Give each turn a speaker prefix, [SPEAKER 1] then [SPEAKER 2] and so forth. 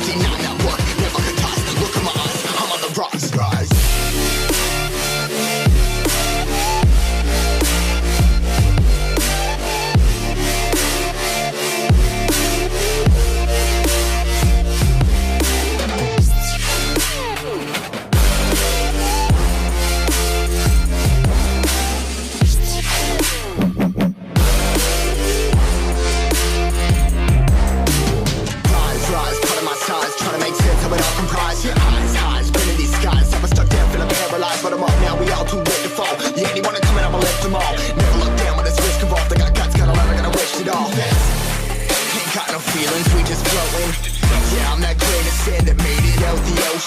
[SPEAKER 1] deny that work, never could toss. Look at my eyes, I'm on the rise, rise. But I'm up now, we all too late to fall. Yeah, anyone coming up, I'll lift them all. Never look down when it's risk involved. I got guts, got a lot, I gotta wish it all. Ain't got no feelings, we just floating. Yeah, I'm that grain of sand that made it out the ocean.